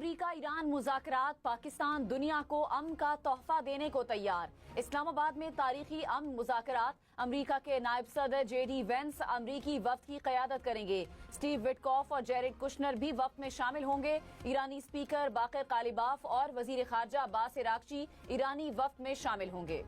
امریکہ ایران مذاکرات، پاکستان دنیا کو امن کا تحفہ دینے کو تیار۔ اسلام آباد میں تاریخی امن مذاکرات، امریکہ کے نائب صدر جے ڈی وینس امریکی وفد کی قیادت کریں گے۔ اسٹیو وٹکوف اور جیریڈ کشنر بھی وفد میں شامل ہوں گے۔ ایرانی اسپیکر باقر قالیباف اور وزیر خارجہ عباس عراقچی ایرانی وفد میں شامل ہوں گے۔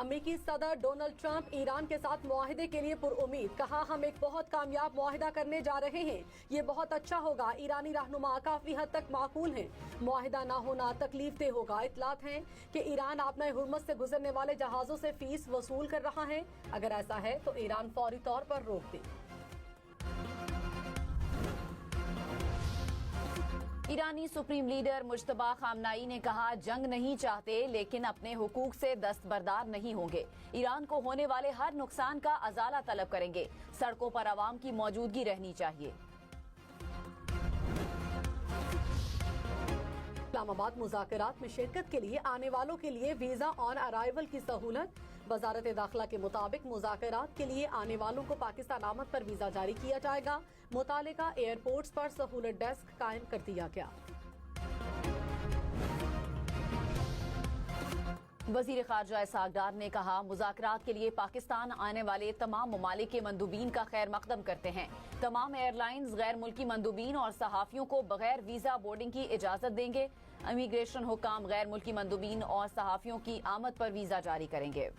امریکی صدر ڈونلڈ ٹرمپ ایران کے ساتھ معاہدے کے لیے پر امید، کہا ہم ایک بہت کامیاب معاہدہ کرنے جا رہے ہیں، یہ بہت اچھا ہوگا۔ ایرانی رہنما کافی حد تک معقول ہیں، معاہدہ نہ ہونا تکلیف دہ ہوگا۔ اطلاعات ہیں کہ ایران آبنہ ہرمز سے گزرنے والے جہازوں سے فیس وصول کر رہا ہے، اگر ایسا ہے تو ایران فوری طور پر روک دے۔ ایرانی سپریم لیڈر مجتبیٰ خامنائی نے کہا جنگ نہیں چاہتے لیکن اپنے حقوق سے دستبردار نہیں ہوں گے۔ ایران کو ہونے والے ہر نقصان کا ازالہ طلب کریں گے۔ سڑکوں پر عوام کی موجودگی رہنی چاہیے۔ اسلام آباد مذاکرات میں شرکت کے لیے آنے والوں کے لیے ویزا آن ارائیول کی سہولت۔ وزارت داخلہ کے مطابق مذاکرات کے لیے آنے والوں کو پاکستان آمد پر ویزا جاری کیا جائے گا۔ متعلقہ ایئرپورٹس پر سہولت ڈیسک قائم کر دیا گیا۔ وزیر خارجہ اسحاق ڈار نے کہا مذاکرات کے لیے پاکستان آنے والے تمام ممالک کے مندوبین کا خیر مقدم کرتے ہیں۔ تمام ایئر لائنز غیر ملکی مندوبین اور صحافیوں کو بغیر ویزا بورڈنگ کی اجازت دیں گے۔ امیگریشن حکام غیر ملکی مندوبین اور صحافیوں کی آمد پر ویزا جاری کریں گے۔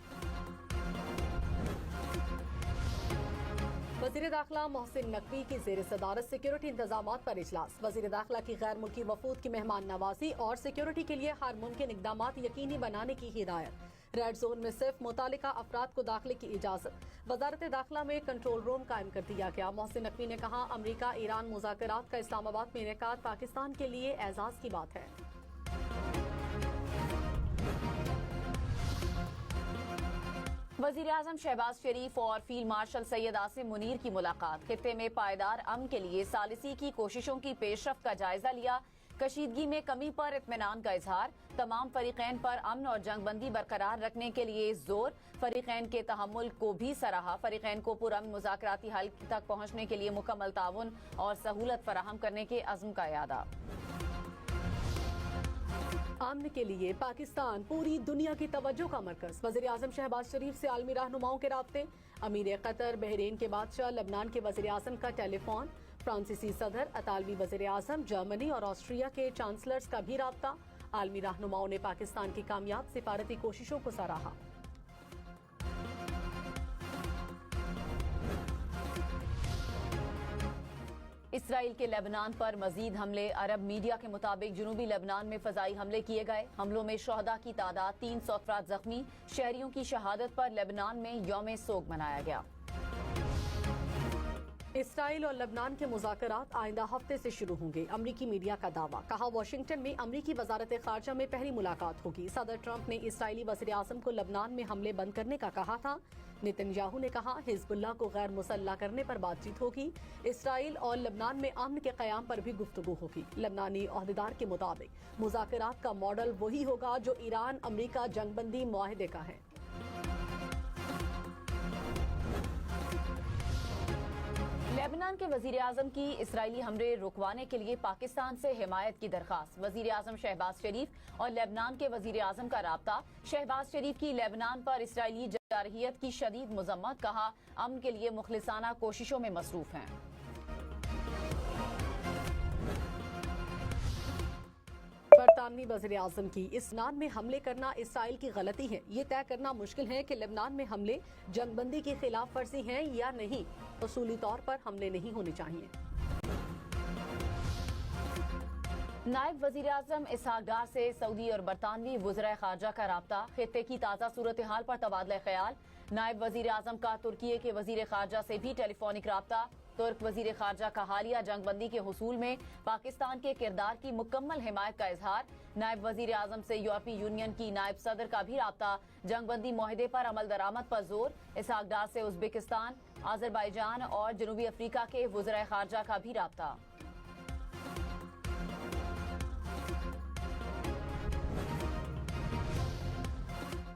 وزیر داخلہ محسن نقوی کی زیر صدارت سیکیورٹی انتظامات پر اجلاس۔ وزیر داخلہ کی غیر ملکی وفود کی مہمان نوازی اور سیکیورٹی کے لیے ہر ممکن اقدامات یقینی بنانے کی ہدایت۔ ریڈ زون میں صرف متعلقہ افراد کو داخلے کی اجازت۔ وزارت داخلہ میں کنٹرول روم قائم کر دیا گیا۔ محسن نقوی نے کہا امریکہ ایران مذاکرات کا اسلام آباد میں انعقاد پاکستان کے لیے اعزاز کی بات ہے۔ وزیر اعظم شہباز شریف اور فیلڈ مارشل سید عاصم منیر کی ملاقات۔ خطے میں پائیدار امن کے لیے ثالثی کی کوششوں کی پیش رفت کا جائزہ لیا۔ کشیدگی میں کمی پر اطمینان کا اظہار۔ تمام فریقین پر امن اور جنگ بندی برقرار رکھنے کے لیے زور۔ فریقین کے تحمل کو بھی سراہا۔ فریقین کو پرامن مذاکراتی حل تک پہنچنے کے لیے مکمل تعاون اور سہولت فراہم کرنے کے عزم کا اعادہ۔ امن کے لیے پاکستان پوری دنیا کی توجہ کا مرکز۔ وزیر اعظم شہباز شریف سے عالمی رہنماؤں کے رابطے۔ امیر قطر بحرین کے بادشاہ، لبنان کے وزیر اعظم کا ٹیلی فون۔ فرانسیسی صدر، اطالوی وزیر اعظم، جرمنی اور آسٹریا کے چانسلرز کا بھی رابطہ۔ عالمی رہنماؤں نے پاکستان کی کامیاب سفارتی کوششوں کو سراہا۔ اسرائیل کے لبنان پر مزید حملے۔ عرب میڈیا کے مطابق جنوبی لبنان میں فضائی حملے کیے گئے۔ حملوں میں شہداء کی تعداد 300 افراد زخمی۔ شہریوں کی شہادت پر لبنان میں یوم سوگ منایا گیا۔ اسرائیل اور لبنان کے مذاکرات آئندہ ہفتے سے شروع ہوں گے، امریکی میڈیا کا دعویٰ۔ کہا واشنگٹن میں امریکی وزارت خارجہ میں پہلی ملاقات ہوگی۔ صدر ٹرمپ نے اسرائیلی وزیر اعظم کو لبنان میں حملے بند کرنے کا کہا تھا۔ نتن یاہو نے کہا حزب اللہ کو غیر مسلح کرنے پر بات چیت ہوگی۔ اسرائیل اور لبنان میں امن کے قیام پر بھی گفتگو ہوگی۔ لبنانی عہدیدار کے مطابق مذاکرات کا ماڈل وہی ہوگا جو ایران امریکہ جنگ بندی معاہدے کا ہے۔ لبنان کے وزیر اعظم کی اسرائیلی حملے رکوانے کے لیے پاکستان سے حمایت کی درخواست۔ وزیر اعظم شہباز شریف اور لبنان کے وزیر اعظم کا رابطہ۔ شہباز شریف کی لبنان پر اسرائیلی جارحیت کی شدید مذمت۔ کہا امن کے لیے مخلصانہ کوششوں میں مصروف ہیں۔ برطانوی وزیر اعظم کی لبنان میں حملے کرنا اسرائیل کی غلطی ہے۔ یہ طے کرنا مشکل ہے کہ لبنان میں حملے جنگ بندی کی خلاف ورزی ہیں یا نہیں۔ اصولی طور پر حملے نہیں ہونے چاہیے۔ نائب وزیر اعظم اسحاق ڈار سے سعودی اور برطانوی وزرائے خارجہ کا رابطہ۔ خطے کی تازہ صورتحال پر تبادلہ خیال۔ نائب وزیر اعظم کا ترکی کے وزیر خارجہ سے بھی ٹیلی فونک رابطہ۔ ترک وزیر خارجہ کا حالیہ جنگ بندی کے حصول میں پاکستان کے کردار کی مکمل حمایت کا اظہار۔ نائب وزیر اعظم سے یورپی یونین کی نائب صدر کا بھی رابطہ۔ جنگ بندی معاہدے پر عمل درآمد پر زور۔ اسحاق ڈار سے ازبکستان، آذربائیجان اور جنوبی افریقہ کے وزرائے خارجہ کا بھی رابطہ۔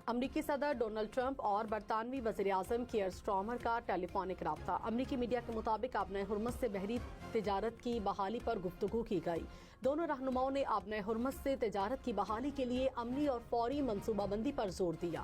امریکی صدر ڈونلڈ ٹرمپ اور برطانوی وزیر اعظم کیئر سٹارمر کا ٹیلی فونک رابطہ۔ امریکی میڈیا کے مطابق آبنۂ ہرمز سے بحری تجارت کی بحالی پر گفتگو کی گئی۔ دونوں رہنماؤں نے آبنۂ ہرمز سے تجارت کی بحالی کے لیے عملی اور فوری منصوبہ بندی پر زور دیا۔